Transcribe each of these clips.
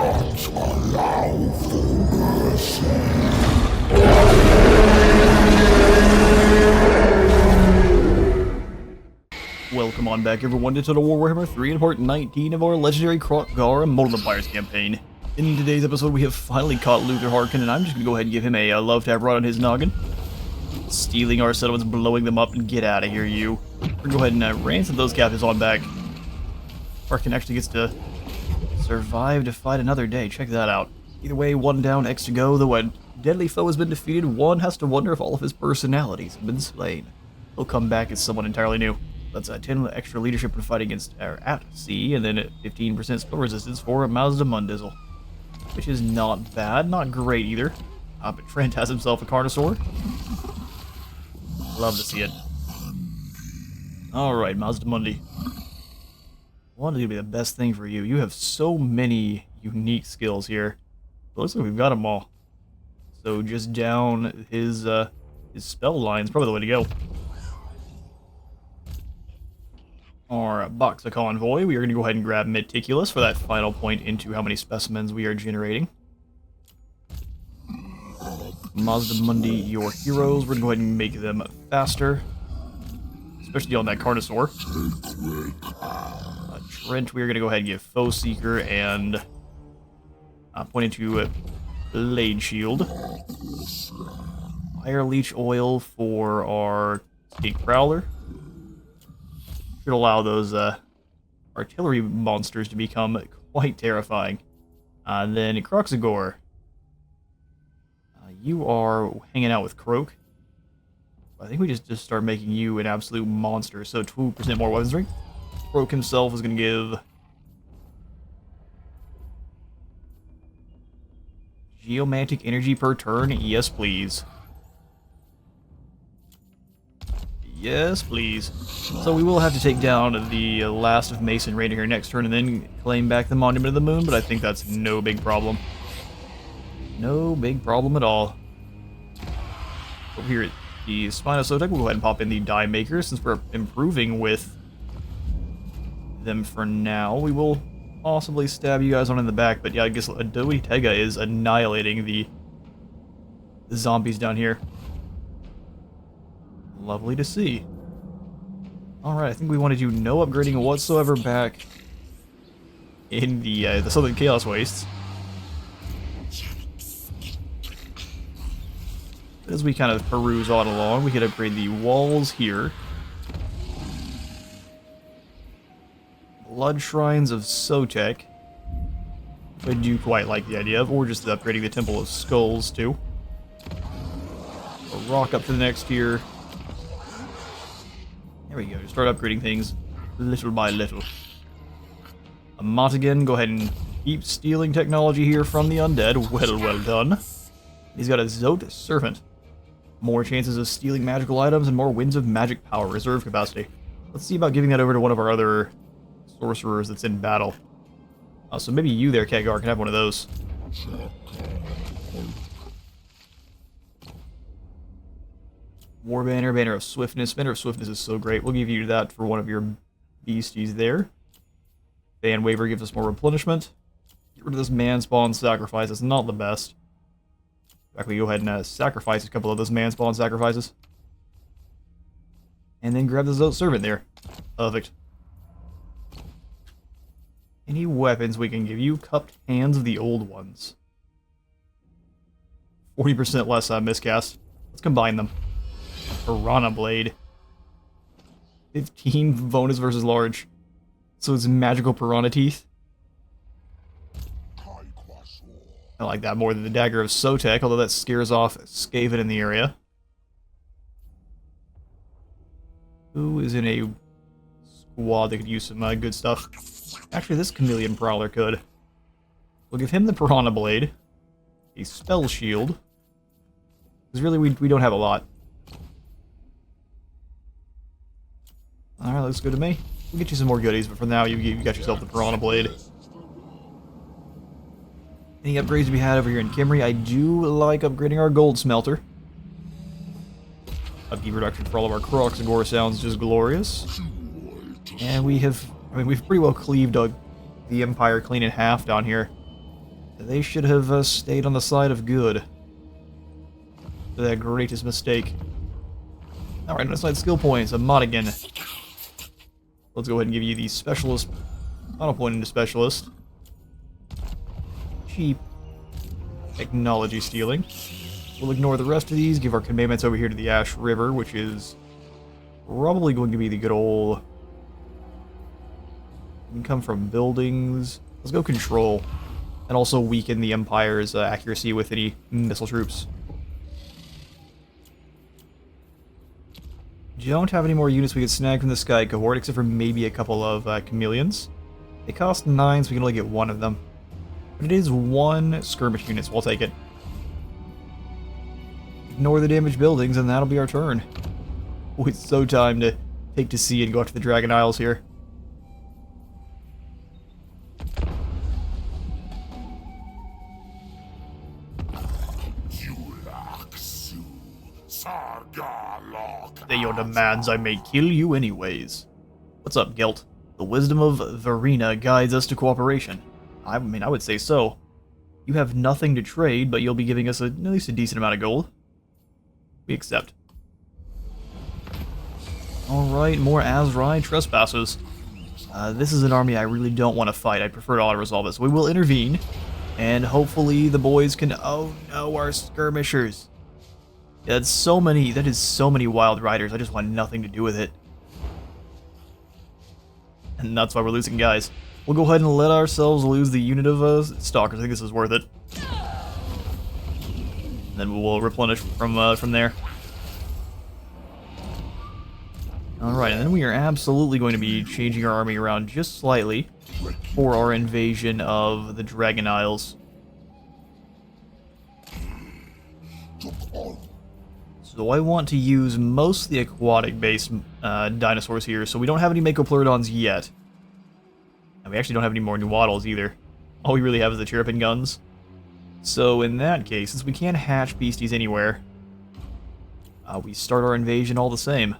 Welcome on back everyone to Total War Warhammer 3 and part 19 of our legendary Kroq-Gar Immortal Empires campaign. In today's episode we have finally caught Luther Harkin, and I'm just going to go ahead and give him a love tap right on his noggin. Stealing our settlements, blowing them up, and get out of here, you. We're going to go ahead and ransom those captives on back. Harkin actually gets to survive to fight another day, check that out. Either way, one down, X to go, though a deadly foe has been defeated, one has to wonder if all of his personalities have been slain. He'll come back as someone entirely new. That's 10 extra leadership to fight against at sea, and then 15% spell resistance for Lizardmen, which is not bad, not great either. But Trent has himself a Carnosaur. Love to see it. Alright, Lizardmen. What is going to be the best thing for you? You have so many unique skills here. It looks like we've got them all. So just down his spell line is probably the way to go. Our box of convoy, we are going to go ahead and grab Meticulous for that final point into how many specimens we are generating. Lizardmen, your heroes, we're going to go ahead and make them faster. Especially on that Carnosaur. Trent, we're going to go ahead and give Foe Seeker and point into Blade Shield. Fire Leech Oil for our State Prowler. Should allow those artillery monsters to become quite terrifying. And then Kroq-Gar. You are hanging out with Kroq. I think we just start making you an absolute monster. So 2% more weapon strength. Kroq himself is going to give Geomantic energy per turn. Yes, please. Yes, please. So we will have to take down the last of Mason Raider here next turn and then claim back the Monument of the Moon, but I think that's no big problem. No big problem at all. Over here at the Spinosotek, we'll go ahead and pop in the Die Maker since we're improving with them for now. We will possibly stab you guys on in the back, but yeah, I guess Adobe Tega is annihilating the zombies down here. Lovely to see. Alright, I think we want to do no upgrading whatsoever back in the Southern Chaos Wastes. As we kind of peruse on along, we could upgrade the walls here. Blood Shrines of Sotek. I do quite like the idea of, or just upgrading the Temple of Skulls too. We'll rock up to the next tier. There we go, just start upgrading things little by little. A Motigan, go ahead and keep stealing technology here from the undead. Well done. He's got a Zote Servant. More chances of stealing magical items and more Winds of Magic Power reserve capacity. Let's see about giving that over to one of our other sorcerers that's in battle. So maybe you there, Kroq-Gar, can have one of those. War Banner, Banner of Swiftness. Banner of Swiftness is so great. We'll give you that for one of your beasties there. Fan Waver gives us more replenishment. Get rid of this Man-Spawn Sacrifice. It's not the best. In fact, we go ahead and sacrifice a couple of those Man-Spawn Sacrifices. And then grab the Zote Servant there. Perfect. Any weapons we can give you? Cupped Hands of the Old Ones. 40% less miscast. Let's combine them. Piranha Blade. 15 bonus versus large. So it's magical piranha teeth. I like that more than the Dagger of Sotek, although that scares off Skaven in the area. Who is in a squad that could use some good stuff? Actually, this Chameleon Prowler could. We'll give him the Piranha Blade. A Spell Shield. Because really, we don't have a lot. Alright, looks good to me. We'll get you some more goodies, but for now, you got yourself the Piranha Blade. Any upgrades to be had over here in Kimry? I do like upgrading our Gold Smelter. Upkeep reduction for all of our Kroq-Gar sounds just glorious. And we have, I mean, we've pretty well cleaved the Empire clean in half down here. They should have stayed on the side of good. Their greatest mistake. Alright, let's slide skill points. A Modigan. Let's go ahead and give you the specialist. Final point into specialist. Cheap. Technology stealing. We'll ignore the rest of these, give our commandments over here to the Ash River, which is probably going to be the good old... Come from buildings. Let's go control. And also weaken the Empire's accuracy with any missile troops. Don't have any more units we can snag from the Sky Cohort, except for maybe a couple of chameleons. They cost 9, so we can only get one of them. But it is 1 skirmish unit, so I'll take it. Ignore the damaged buildings, and that'll be our turn. Oh, it's so time to take to sea and go up to the Dragon Isles here. They your demands, I may kill you anyways. What's up, Gelt? The wisdom of Verena guides us to cooperation. I mean, I would say so. You have nothing to trade, but you'll be giving us at least a decent amount of gold. We accept. Alright, more Azrai trespassers. This is an army I really don't want to fight. I prefer to auto-resolve it, so we will intervene. And hopefully the boys can... Oh no, our skirmishers. Yeah, that is so many wild riders. I just want nothing to do with it. And that's why we're losing guys. We'll go ahead and let ourselves lose the unit of stalkers. I think this is worth it. And then we'll replenish from there. Alright, and then we are absolutely going to be changing our army around just slightly for our invasion of the Dragon Isles. So I want to use mostly aquatic-based dinosaurs here, so we don't have any Makopleurodons yet. And we actually don't have any more Nuwaddles either. All we really have is the Chirrupin guns. So in that case, since we can't hatch beasties anywhere, we start our invasion all the same.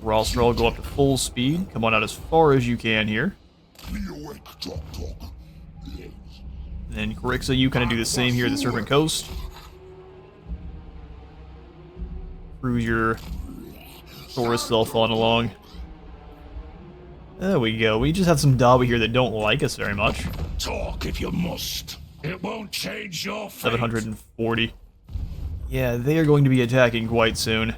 Rostral, go up to full speed. Come on out as far as you can here. And Corixa, you kind of do the same here at the Serpent Coast. Cruise your Saurus self on along. There we go. We just have some Dawi here that don't like us very much. Talk if you must. It won't change your fate. 740. Yeah, they are going to be attacking quite soon.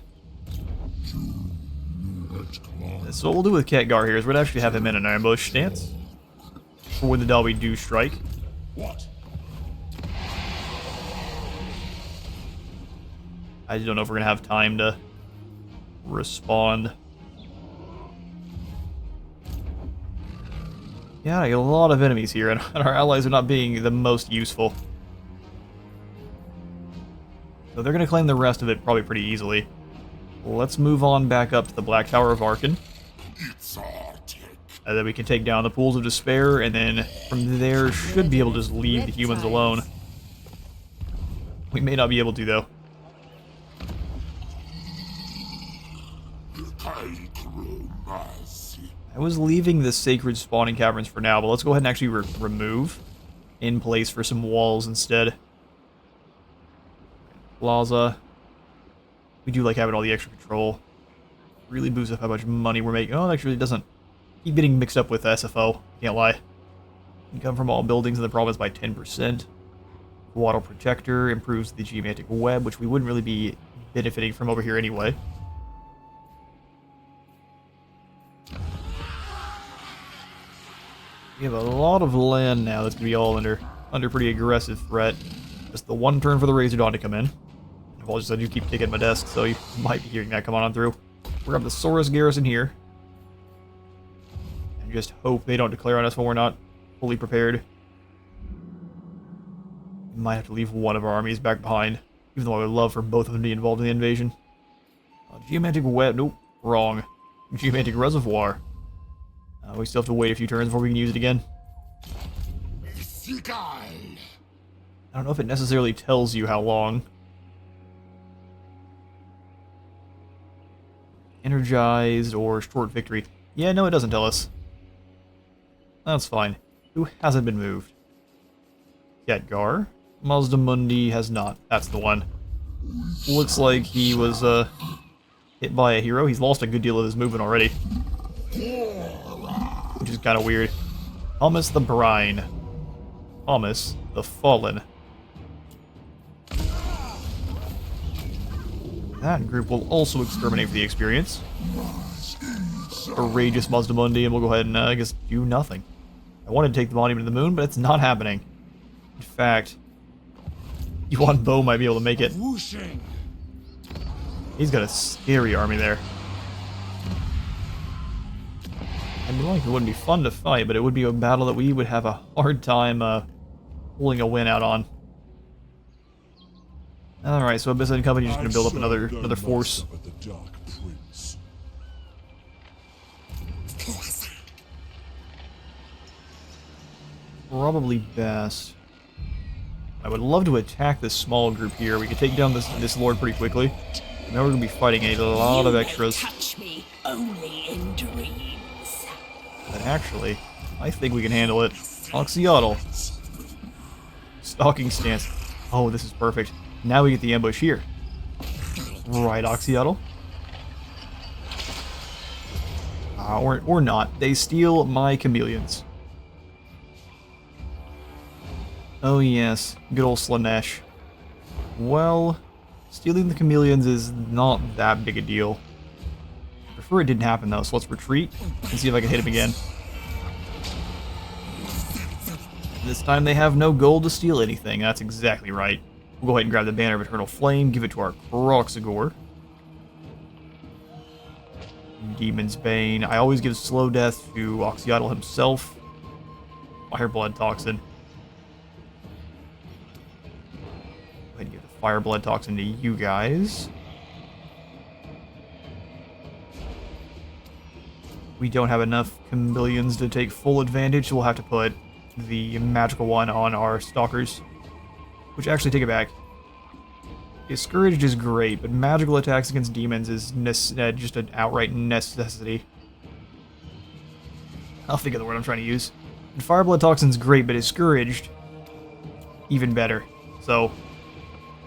So what we'll do with Kroq-Gar here is we'll actually have him in an ambush stance for when the Dawi do strike. What? I just don't know if we're gonna have time to respond. Yeah, I get a lot of enemies here, and our allies are not being the most useful. So they're gonna claim the rest of it probably pretty easily. Let's move on back up to the Black Tower of Arkan. And then we can take down the Pools of Despair, and then from there should be able to just leave the humans alone. We may not be able to, though. I was leaving the Sacred Spawning Caverns for now, but let's go ahead and actually remove in place for some walls instead. Plaza. We do like having all the extra control. Really boosts up how much money we're making. Oh, actually it doesn't. Keep getting mixed up with SFO. Can't lie. Income from all buildings in the province by 10%. Waddle Protector improves the geomantic web, which we wouldn't really be benefiting from over here anyway. We have a lot of land now that's going to be all under pretty aggressive threat. Just the one turn for the Razor Dawn to come in. Apologies, I do keep kicking my desk, so you might be hearing that come on through. We're going to have the Saurus garrison here. And just hope they don't declare on us when we're not fully prepared. We might have to leave one of our armies back behind, even though I would love for both of them to be involved in the invasion. Geomantic web, nope, wrong. Geomantic reservoir. We still have to wait a few turns before we can use it again. I don't know if it necessarily tells you how long. Energized or short victory. Yeah, no, it doesn't tell us. That's fine. Who hasn't been moved? Kroq-Gar. Mazdamundi has not. That's the one. Looks like he was hit by a hero. He's lost a good deal of his movement already. Which is kind of weird. Thomas the Brine. Thomas the Fallen. That group will also exterminate for the experience. Courageous Mazdamundi, and we'll go ahead and, I guess, do nothing. I wanted to take the monument to the moon, but it's not happening. In fact, Yuan Bo might be able to make it. He's got a scary army there. I mean, like, it wouldn't be fun to fight, but it would be a battle that we would have a hard time pulling a win out on. Alright, so Abyss and Company is going to build up another force. Probably best. I would love to attack this small group here. We could take down this lord pretty quickly. Now we're going to be fighting a lot of extras. Touch me only in dreams. But actually, I think we can handle it. Oxyotl. Stalking stance. Oh, this is perfect. Now we get the ambush here. Right, Oxyotl. Or not. They steal my chameleons. Oh yes, good old Slaanesh. Well, stealing the chameleons is not that big a deal. I prefer it didn't happen though, so let's retreat and see if I can hit him again. This time they have no gold to steal anything, that's exactly right. We'll go ahead and grab the Banner of Eternal Flame, give it to our Kroq-Gar. Demon's Bane. I always give slow death to Oxyotl himself. Fireblood Toxin. Go ahead and give the Fireblood Toxin to you guys. We don't have enough chameleons to take full advantage, so we'll have to put the magical one on our stalkers. Which, actually, take it back. Discouraged is great, but magical attacks against demons is just an outright necessity. I'll think of the word I'm trying to use. And Fireblood Toxin's great, but Discouraged, even better. So,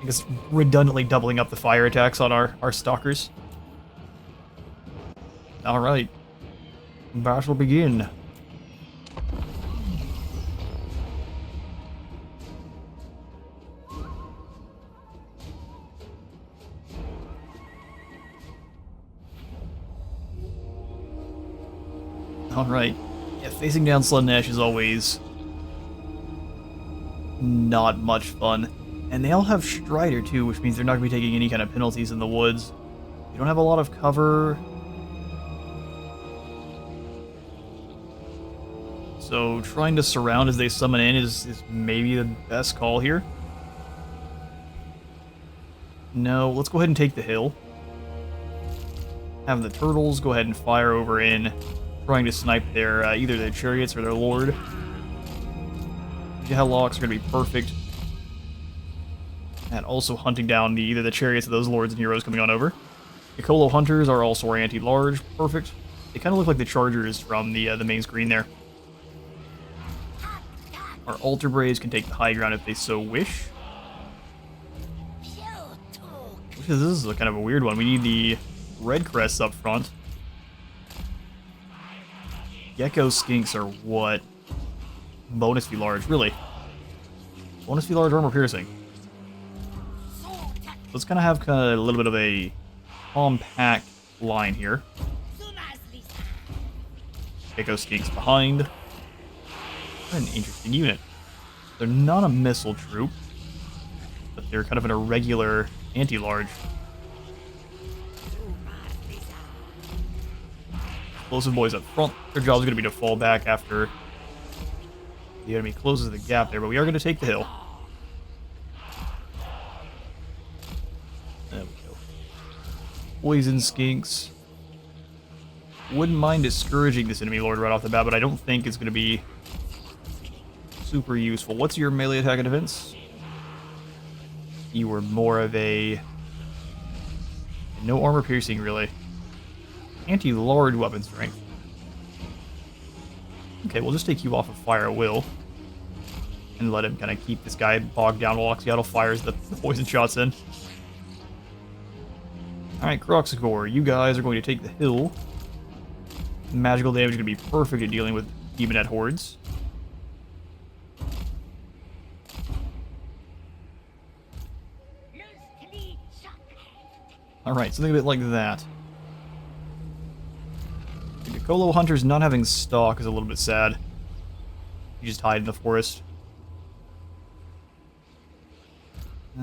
I guess redundantly doubling up the fire attacks on our stalkers. Alright. Battle begin. Alright. Yeah, facing down Slaanesh is always not much fun. And they all have Strider too, which means they're not going to be taking any kind of penalties in the woods. They don't have a lot of cover. So trying to surround as they summon in is maybe the best call here. No, let's go ahead and take the hill. Have the turtles go ahead and fire over in, trying to snipe their either their chariots or their lord. Chillhop are going to be perfect. And also hunting down either the chariots of those lords and heroes coming on over. The Colo Hunters are also anti-large. Perfect. They kind of look like the chargers from the main screen there. Our Altar Braves can take the high ground if they so wish. This is a kind of a weird one. We need the red crests up front. Gecko Skinks are what? Bonus V large, really? Bonus V large armor piercing. Let's kind of have a little bit of a compact line here. Gecko Skinks behind. What an interesting unit. They're not a missile troop, but they're kind of an irregular anti-large. Explosive boys up front. Their job is going to be to fall back after the enemy closes the gap there, but we are going to take the hill. There we go. Poison Skinks. Wouldn't mind discouraging this enemy lord right off the bat, but I don't think it's going to be super useful. What's your melee attack and defense? You were more of a... no armor piercing, really. Anti-large weapon strength. Okay, we'll just take you off of Fire Will. And let him kind of keep this guy bogged down while Oxyotl fires the poison shots in. Alright, Kroq-Gar, you guys are going to take the hill. Magical damage is going to be perfect at dealing with Demonette hordes. Alright, something a bit like that. The Gokolo Hunters not having stock is a little bit sad. You just hide in the forest.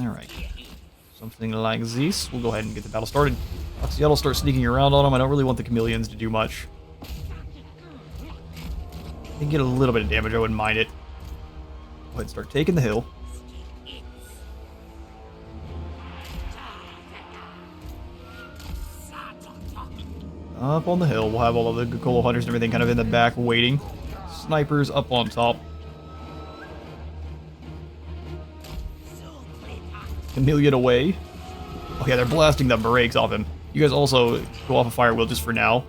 Alright. Something like this. We'll go ahead and get the battle started. Oxyotl will start sneaking around on them. I don't really want the chameleons to do much. They can get a little bit of damage, I wouldn't mind it. Go ahead and start taking the hill. Up on the hill, we'll have all of the Gokolo Hunters and everything kind of in the back waiting. Snipers up on top. Chameleon away. Oh yeah, they're blasting the brakes off him. You guys also go off a Fire Will just for now.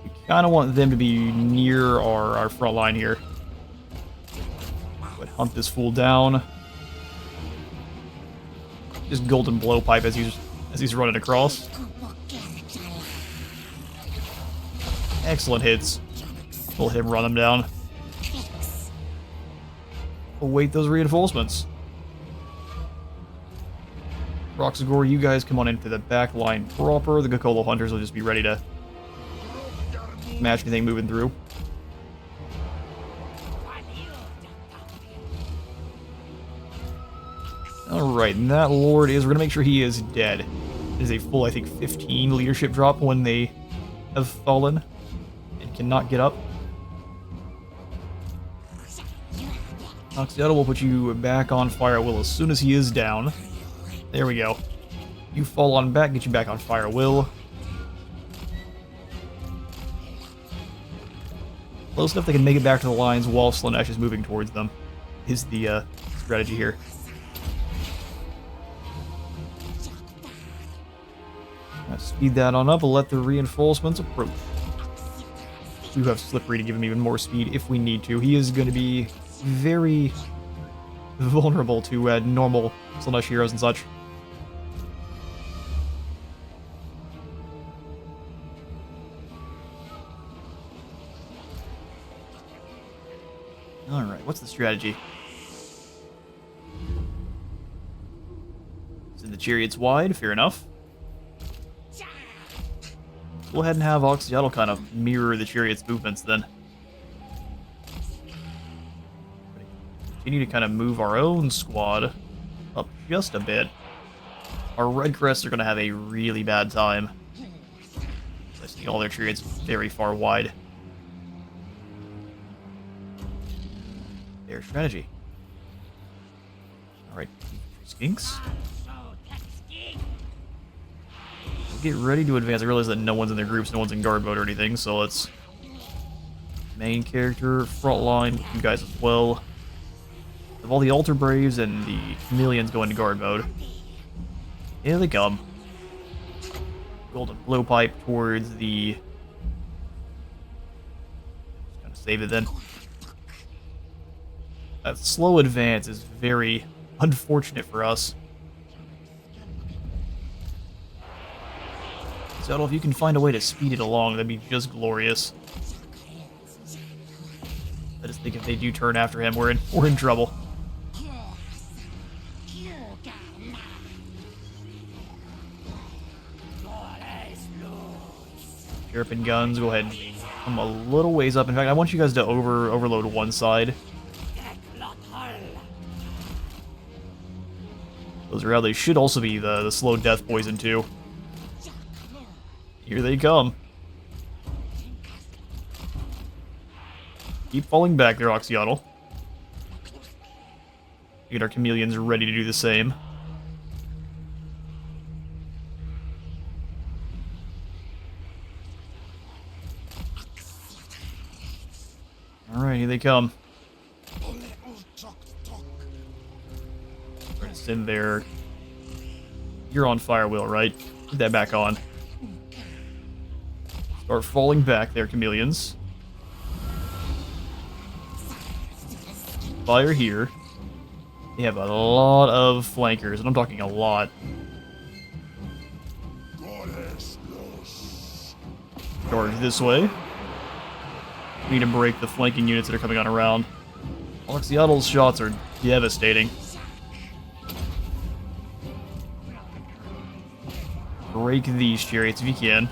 We kind of want them to be near our front line here. But hunt this fool down. Just golden blowpipe as he's running across. Excellent hits. We'll hit him, run him down. Await those reinforcements. Kroq-Gar, you guys come on into the back line proper. The Gokolo Hunters will just be ready to match anything moving through. Alright, and that Lord is... We're going to make sure he is dead. It is a full, I think, 15 leadership drop when they have fallen and cannot get up. Oxyotl will put you back on Fire Will as soon as he is down. There we go. You fall on back, get you back on Fire Will. Close enough they can make it back to the lines while Slaanesh is moving towards them. Is the strategy here. Let's speed that on up and let the reinforcements approach. We do have Slippery to give him even more speed if we need to. He is going to be very vulnerable to normal Slaanesh heroes and such. Alright, what's the strategy? Send the chariots wide, fair enough. Go ahead and have Oxyotl kind of mirror the chariot's movements then. Continue to kind of move our own squad up just a bit. Our Red Crests are going to have a really bad time. I see all their chariots very far wide. Their strategy. Alright, skinks. Get ready to advance. I realize that no one's in their groups, no one's in guard mode or anything, so let's... Main character, front line, you guys as well. Of all the Altar Braves and the Chameleons go into guard mode. Here they come. Golden blowpipe towards the... Just gonna save it then. That slow advance is very unfortunate for us. So if you can find a way to speed it along, that'd be just glorious. I just think if they do turn after him, we're in trouble. Sharpen guns, go ahead and come a little ways up. In fact, I want you guys to overload one side. Those are how they should also be the slow death poison too. Here they come. Keep falling back there, Oxyotl. Get our chameleons ready to do the same. Alright, here they come. We're gonna send there. You're on Fire Will, right? Put that back on. Start falling back there, chameleons. fire here. They have a lot of flankers, and I'm talking a lot. Charge this way. We need to break the flanking units that are coming on around. Oxyottl's shots are devastating. Break these chariots if you can.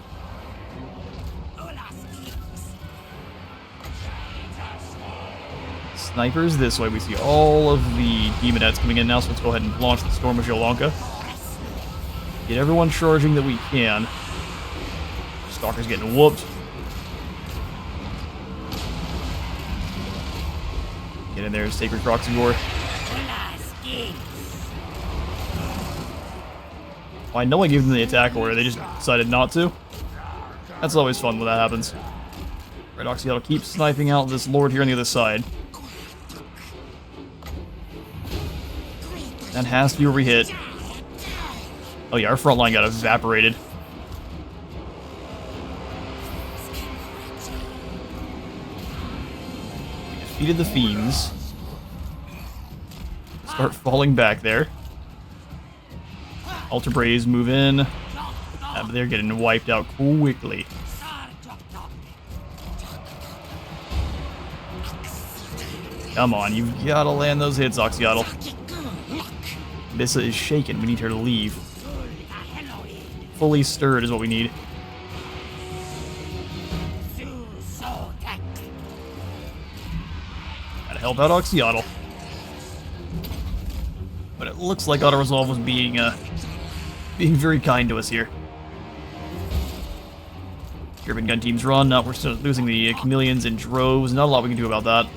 Snipers this way. We see all of the demonettes coming in now, so let's go ahead and launch the Storm of Sri-Lanka. Get everyone charging that we can. Stalker's getting whooped. Get in there, Sacred Kroq-Gar. Well, I know I gave them the attack order, they just decided not to. That's always fun when that happens. Right, Oxyotl keeps sniping out this lord here on the other side. That has to be where we hit. Oh yeah, our front line got evaporated. We defeated the fiends. Start falling back there. Altar Braves move in. But they're getting wiped out quickly. Come on, you've got to land those hits, Oxyotl. Missa is shaken. We need her to leave. Fully stirred is what we need. Gotta help out Oxyotl. But it looks like Auto Resolve was being very kind to us here. German gun teams run. Now we're still losing the chameleons in droves. Not a lot we can do about that.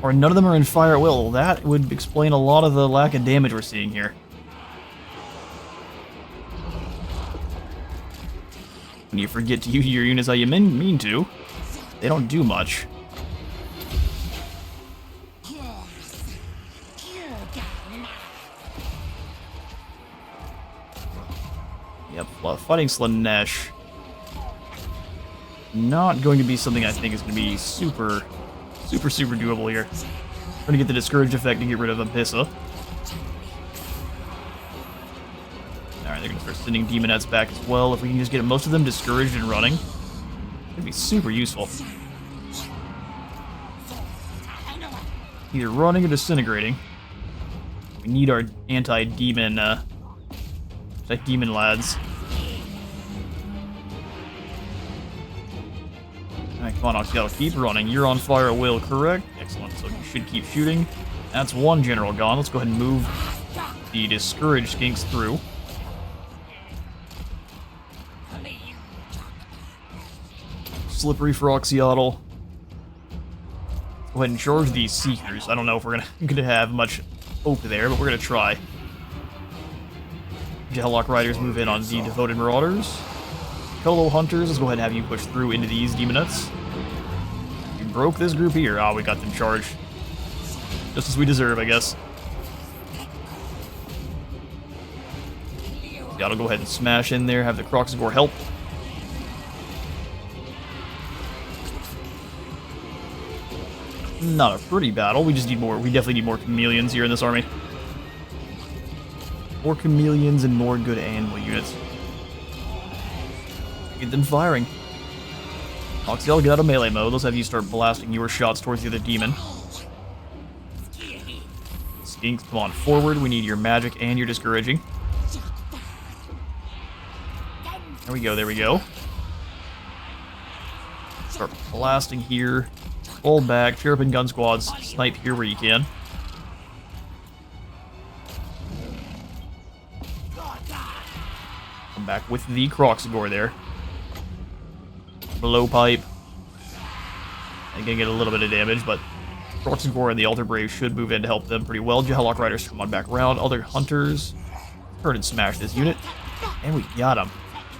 Or none of them are in fire at will. That would explain a lot of the lack of damage we're seeing here. When you forget to use your units how you mean to, they don't do much. Yep, fighting Slaanesh. Not going to be something I think is going to be super doable here. We're going to get the Discouraged effect to get rid of Abissa. Alright, they're going to start sending Demonettes back as well. If we can just get most of them discouraged and running, it'd be super useful. Either running or disintegrating. We need our anti-demon lads. Alright, come on, Oxyotl, keep running. You're on fire at will, correct? Excellent, so you should keep shooting. That's one general gone. Let's go ahead and move the discouraged skinks through. Slippery for Oxyotl. Go ahead and charge these Seekers. I don't know if we're gonna have much hope there, but we're gonna try. Jellhawk Riders move in on the Devoted Marauders. Colo Hunters, let's go ahead and have you push through into these Demonettes. We broke this group here. Ah, we got them charged. Just as we deserve, I guess. Gotta go ahead and smash in there, have the Kroq-Gar help. Not a pretty battle, we just need more. We definitely need more chameleons here in this army. More chameleons and more good animal units. Get them firing. Oxyotl, get out of melee mode. Let's have you start blasting your shots towards the other demon. Skinks, come on forward. We need your magic and your discouraging. There we go, there we go. Start blasting here. Hold back, chirping gun squads. Snipe here where you can. Come back with the Kroq-Gar there. Blowpipe. They can get a little bit of damage, but Kroq-Gar and the Altar Brave should move in to help them pretty well. Jellhawk Riders come on back around. Other Hunters. Turn and smash this unit. And we got him.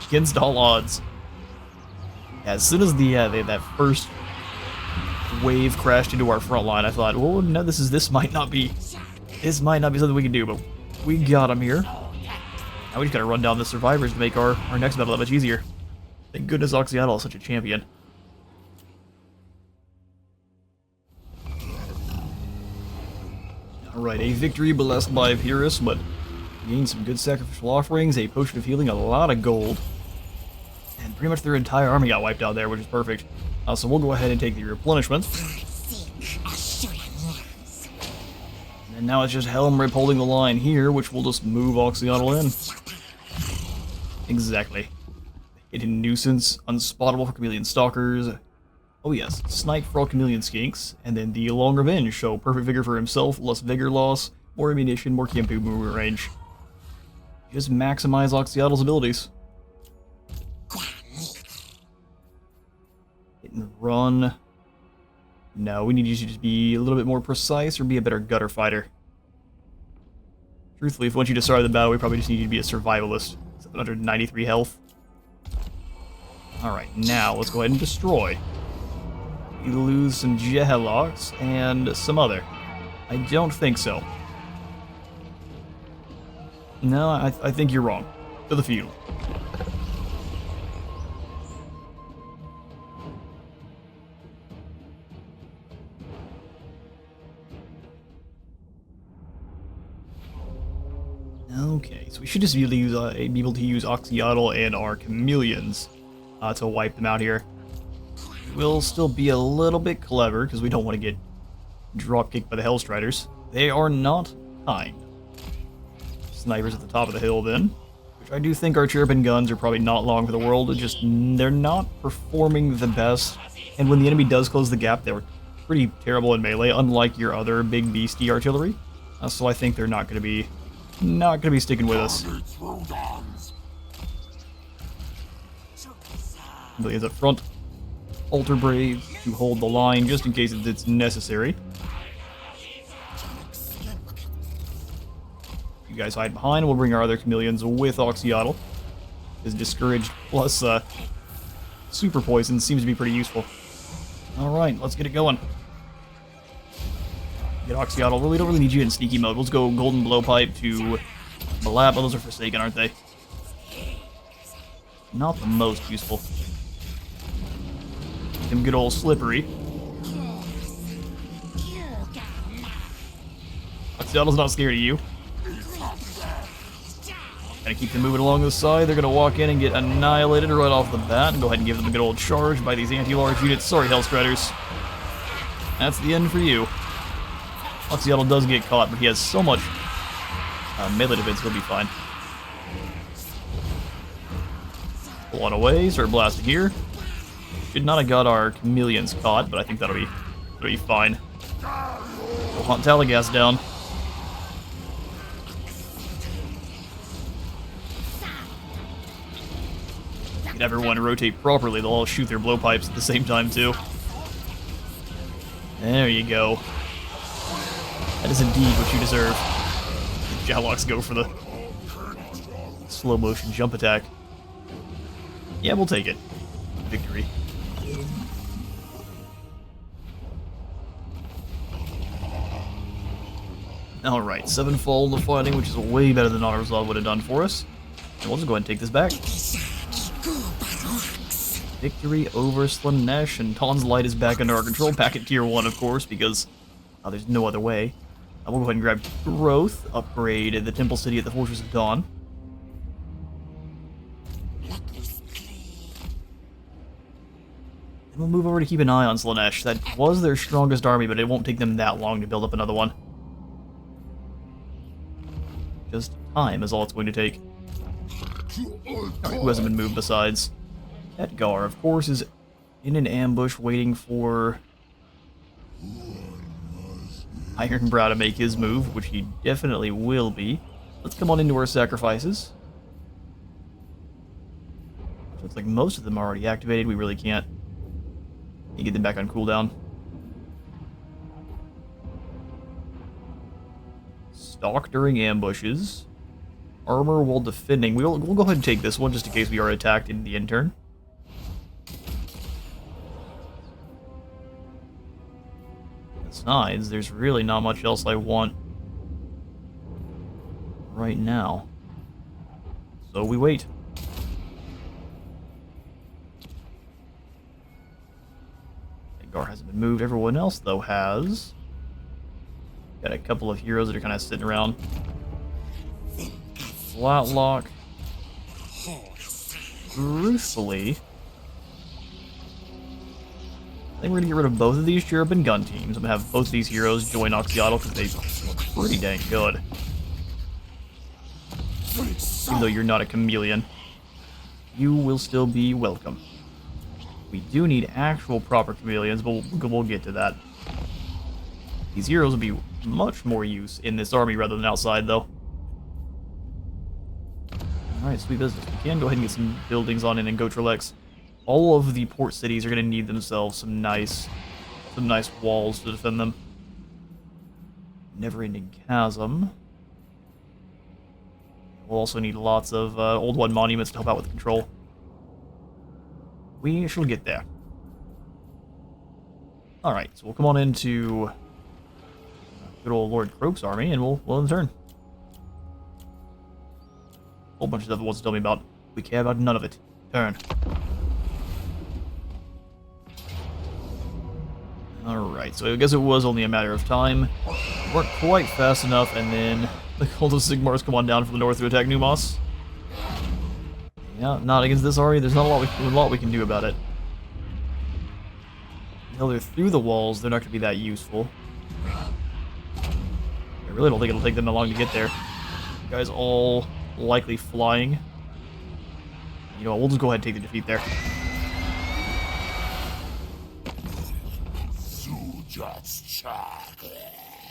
Against all odds. As soon as that first wave crashed into our front line, I thought, well, no, this might not be something we can do, but we got him here. Now we just gotta run down the survivors to make our next battle that much easier. Thank goodness Oxyatl is such a champion. Alright, a victory blessed by Pyrrhus, but gained some good sacrificial offerings, a potion of healing, a lot of gold. And pretty much their entire army got wiped out there, which is perfect. So we'll go ahead and take the replenishment. And now it's just Helmrip holding the line here, which will just move Oxyatl in. Exactly. Hidden Nuisance, Unspottable for Chameleon Stalkers. Oh yes, Snipe for all Chameleon Skinks. And then the Long Revenge, so Perfect Vigor for himself, less Vigor loss, more ammunition, more Kiampu movement range. Just maximize Oxyatl's abilities. Hit and run. No, we need you to just be a little bit more precise or be a better gutter fighter. Truthfully, if we want you to start the battle, we probably just need you to be a survivalist. 793 health. Alright, now let's go ahead and destroy. You lose some Jehaloks and some other. I don't think so. No, I think you're wrong. To the field. Okay, so we should just be able to use Oxyatl and our chameleons to wipe them out here. We'll still be a little bit clever because we don't want to get dropkicked by the Hellstriders. They are not kind. Snipers at the top of the hill then, which I do think our chirping guns are probably not long for the world. It's just they're not performing the best, and when the enemy does close the gap, they're pretty terrible in melee, unlike your other big beastie artillery. So I think they're not going to be sticking with us. Chameleons up front. Alter Braves to hold the line just in case it's necessary. You guys hide behind, we'll bring our other chameleons with Oxyatl. His Discouraged plus Super Poison seems to be pretty useful. Alright, let's get it going. Get Oxyatl. We don't really need you in sneaky mode. Let's go Golden Blowpipe to Malap. Oh, those are Forsaken, aren't they? Not the most useful. Him good old Slippery. Oxyatl's not scared of you. Gonna keep them moving along the side. They're gonna walk in and get annihilated right off the bat. Go ahead and give them a good old charge by these anti-large units. Sorry, Hellstriders. That's the end for you. Oxyatl does get caught, but he has so much melee defense, he'll be fine. Pull on away, start blasting here. Should not have got our chameleons caught, but I think that'll be fine. We'll hunt Talagast down. Get everyone to rotate properly, they'll all shoot their blowpipes at the same time too. There you go. That is indeed what you deserve. The Jaloks go for the slow motion jump attack. Yeah, we'll take it. Victory. Alright, 7 fall in the fighting, which is way better than Autorzov would have done for us. And we'll just go ahead and take this back. Victory over Slaanesh, and Taun's Light is back under our control. Back at tier 1, of course, because there's no other way. We'll go ahead and grab Growth, upgrade the Temple City at the Fortress of Dawn. And we'll move over to keep an eye on Slaanesh. That was their strongest army, but it won't take them that long to build up another one. Just time is all it's going to take. Alright, who hasn't been moved besides? Khadgar, of course, is in an ambush waiting for Ironbrow to make his move, which he definitely will be. Let's come on into our sacrifices. Looks like most of them are already activated. We really can't get them back on cooldown. Stalk during ambushes. Armor while defending. We'll go ahead and take this one just in case we are attacked in the intern. Besides, there's really not much else I want right now. So we wait. Gar hasn't been moved. Everyone else, though, has. Got a couple of heroes that are kind of sitting around. Flatlock. Truthfully, I think we're going to get rid of both of these Cherub and Gun teams. I'm going to have both of these heroes join Oxyotl because they look pretty dang good. Even though you're not a chameleon, you will still be welcome. We do need actual proper chameleons, but we'll get to that. These heroes will be much more use in this army rather than outside, though. Alright, sweet business. We can go ahead and get some buildings on in Gotrelex. All of the port cities are going to need themselves some nice walls to defend them. Never-ending chasm. We'll also need lots of Old One monuments to help out with control. We shall get there. Alright, so we'll come on into good old Lord Kroq's army, and we'll in turn. Whole bunch of stuff it wants to tell me about. We care about none of it. Turn. Alright, so I guess it was only a matter of time. Weren't quite fast enough, and then the Cult of Sigmars come on down from the north to attack Numos. Yeah, not against this army. There's not a lot we can do about it. Until they're through the walls, they're not going to be that useful. I really don't think it'll take them that long to get there. You guys all likely flying. You know what, we'll just go ahead and take the defeat there.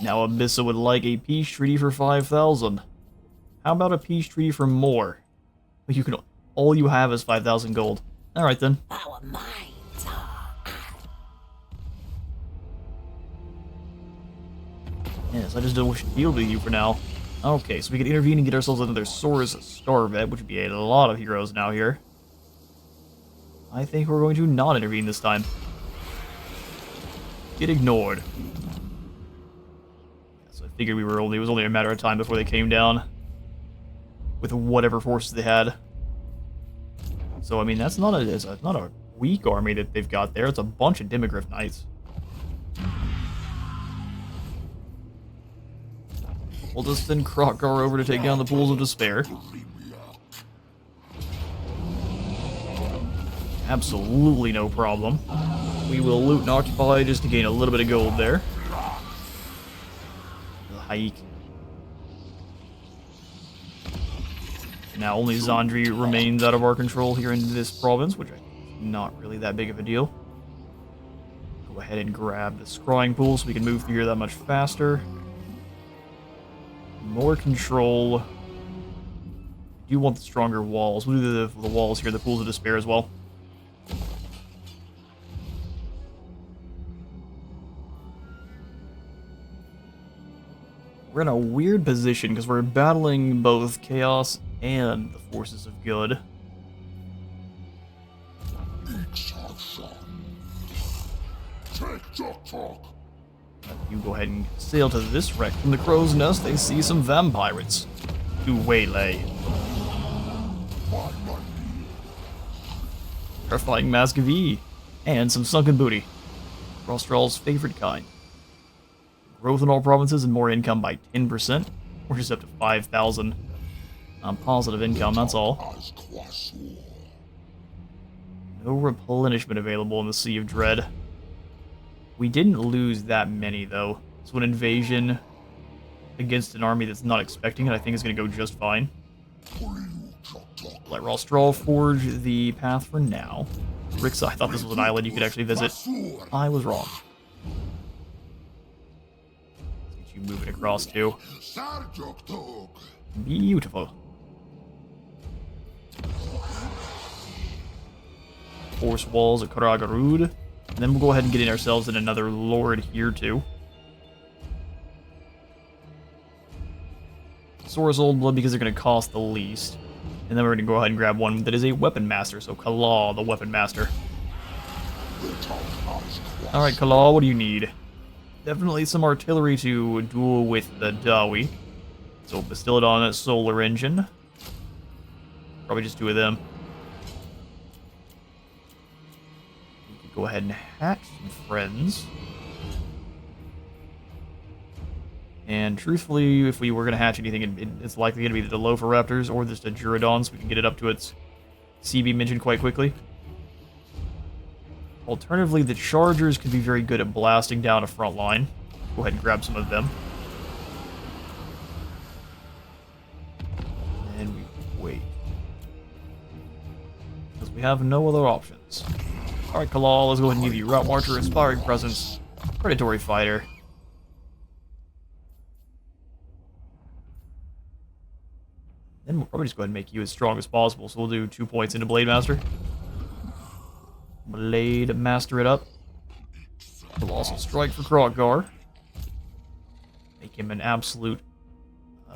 Now Abyssa would like a peace treaty for 5,000. How about a peace treaty for more? You can, all you have is 5,000 gold. Alright then. Our minds are. Yes, I just don't wish to deal with you for now. Okay, so we can intervene and get ourselves another Sora's Starvet, which would be a lot of heroes now here. I think we're going to not intervene this time. Get ignored. So I figured it was only a matter of time before they came down. With whatever forces they had. So I mean that's not a weak army that they've got there, it's a bunch of Demogryph Knights. We'll just send Kroq-Gar over to take down the Pools of Despair. Absolutely no problem. We will loot and occupy just to gain a little bit of gold there. Hike. Now only Zandri remains out of our control here in this province, which I think is not really that big of a deal. Go ahead and grab the scrying pool so we can move through here that much faster. More control. I do want the stronger walls. We'll do the walls here, the Pools of Despair as well. We're in a weird position because we're battling both Chaos and the forces of good. You go ahead and sail to this wreck from the Crow's Nest. They see some vampirates to waylay. Terrifying Mask of E and some sunken booty. Rostral's favorite kind. Growth in all provinces and more income by 10%. We're just up to 5,000 positive income, that's all. No replenishment available in the Sea of Dread. We didn't lose that many, though. So an invasion against an army that's not expecting it, I think is going to go just fine. Let Rostral forge the path for now. Rixa, I thought this was an island you could actually visit. I was wrong. Let's get you moving across, too. Beautiful. Force walls at Karagarud. And then we'll go ahead and get in ourselves in another lord here, too. Sora's Old Blood because they're going to cost the least. And then we're going to go ahead and grab one that is a Weapon Master, so Kalaw, the Weapon Master. Alright, Kalaw, what do you need? Definitely some artillery to duel with the Dawi. So Bastillodon, a Solar Engine. Probably just two of them. Go ahead and hatch some friends. And truthfully, if we were going to hatch anything, it's likely going to be the Dilophoraptors or just a Durodon, so we can get it up to its CB mentioned quite quickly. Alternatively, the Chargers could be very good at blasting down a front line. Go ahead and grab some of them. And we wait. Because we have no other options. Alright, Kalal, let's go ahead and give you Route Marcher, Inspiring Presence, Predatory Fighter. Then we'll probably just go ahead and make you as strong as possible, so we'll do 2 points into Blade Master. Blade Master it up. Colossal Strike for Kroq-Gar. Make him an absolute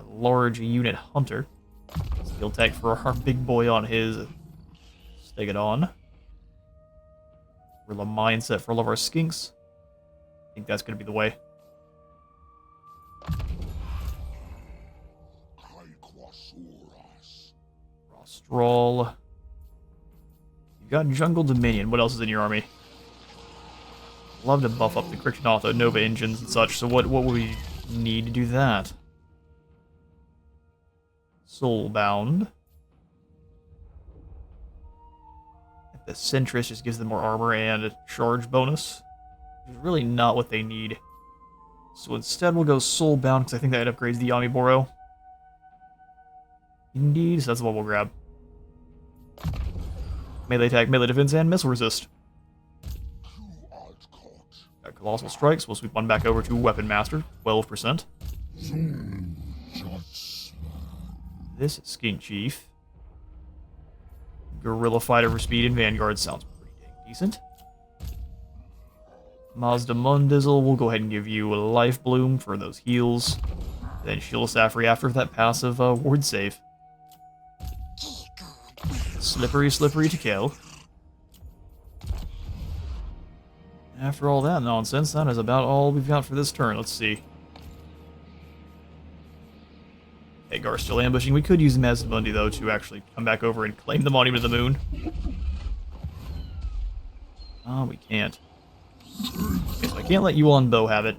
large unit hunter. Steel Tech for our big boy on his Stegodon. Gorilla Mindset for all of our skinks. I think that's going to be the way. Rostral. You've got Jungle Dominion. What else is in your army? Love to buff up the Kriktanatha Nova engines and such, so what would we need to do that? Soulbound. The Centrist just gives them more armor and a charge bonus. Which is really not what they need. So instead we'll go Soulbound, because I think that upgrades the Yami-Boro. Indeed, so that's what we'll grab. Melee attack, melee defense, and missile resist. Got Colossal Strikes, we'll sweep one back over to Weapon Master, 12%. This Skink Chief. Gorilla Fighter for speed and Vanguard sounds pretty dang decent. Mazda Mundizzle, we'll go ahead and give you a Life Bloom for those heals. Then Shield Safri after that passive ward save. Slippery to kill. After all that nonsense, that is about all we've got for this turn. Let's see. Gar's still ambushing. We could use Mazdamundi, though, to actually come back over and claim the Monument of the Moon. Oh, we can't. Okay, so I can't let Yuan Bo have it.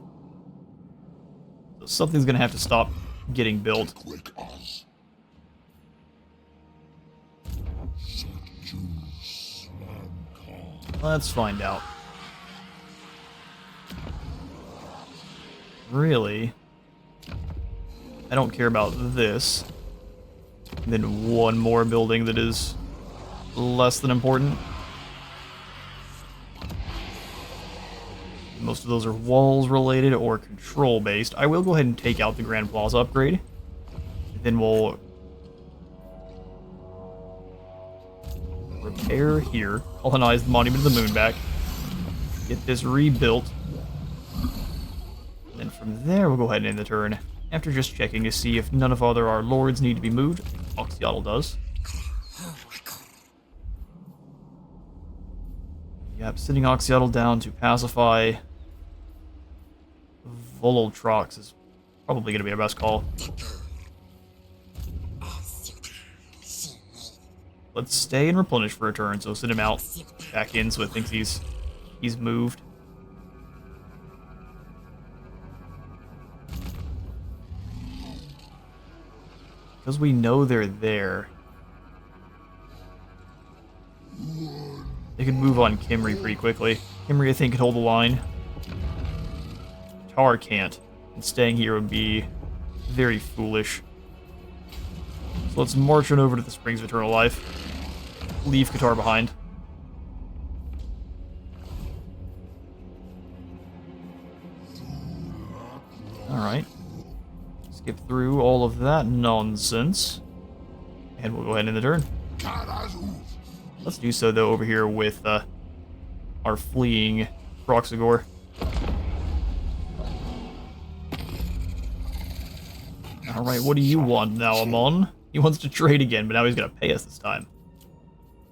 So something's gonna have to stop getting built. Let's find out. Really? I don't care about this. And then one more building that is less than important. Most of those are walls related or control based. I will go ahead and take out the Grand Plaza upgrade. And then we'll repair here, colonize the Monument of the Moon back, get this rebuilt. And then from there we'll go ahead and end the turn. After just checking to see if none of our lords need to be moved. Oxyotl does. Yep, sending Oxyotl down to pacify Vololtrox is probably going to be our best call. Let's stay and replenish for a turn, so send him out back in so it thinks he's moved. Because we know they're there. They could move on Kimri pretty quickly. Kimri, I think, could hold the line. Tar can't. And staying here would be very foolish. So let's march on over to the Springs of Eternal Life. Leave Qatar behind. Alright. Skip through all of that nonsense. And we'll go ahead and end the turn. Let's do so, though, over here with our fleeing Kroq-Gar. Alright, what do you want now, Amon? He wants to trade again, but now he's going to pay us this time.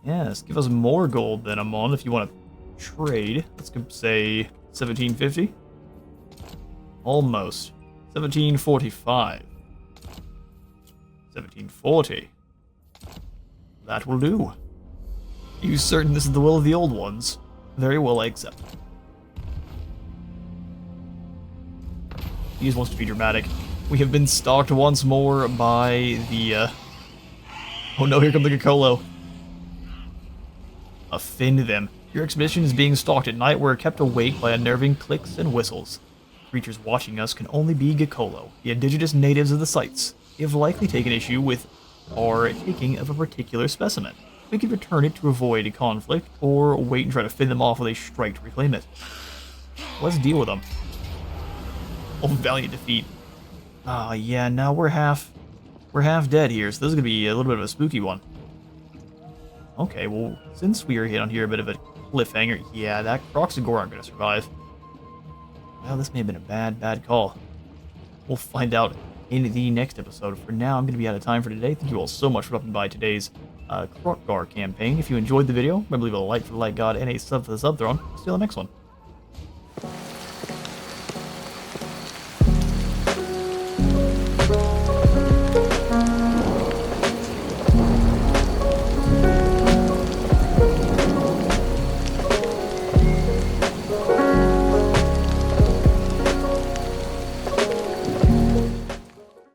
Yes, give us more gold then, Amon, if you want to trade. Let's say 1750. Almost. 1745. 1740. That will do. You certain this is the will of the old ones? Very well, I accept. He just wants to be dramatic. We have been stalked once more by the, Oh no, here come the Gakolo. Offend them. Your expedition is being stalked at night. We're kept awake by unnerving clicks and whistles. Creatures watching us can only be Gakolo, the indigenous natives of the sites. They have likely taken issue with our taking of a particular specimen. We could return it to avoid a conflict, or wait and try to fend them off with a strike to reclaim it. Let's deal with them. Oh, valiant defeat. Ah, yeah, now we're half dead here, so this is gonna be a little bit of a spooky one. Okay, well, since we are hit on here a bit of a cliffhanger, yeah, that Kroq-Gar aren't gonna survive. Well, this may have been a bad call. We'll find out in the next episode. For now, I'm gonna be out of time for today. Thank you all so much for stopping by today's Kroq-Gar campaign. If you enjoyed the video, remember to leave a like for the like god and a sub for the sub throne. See you on the next one.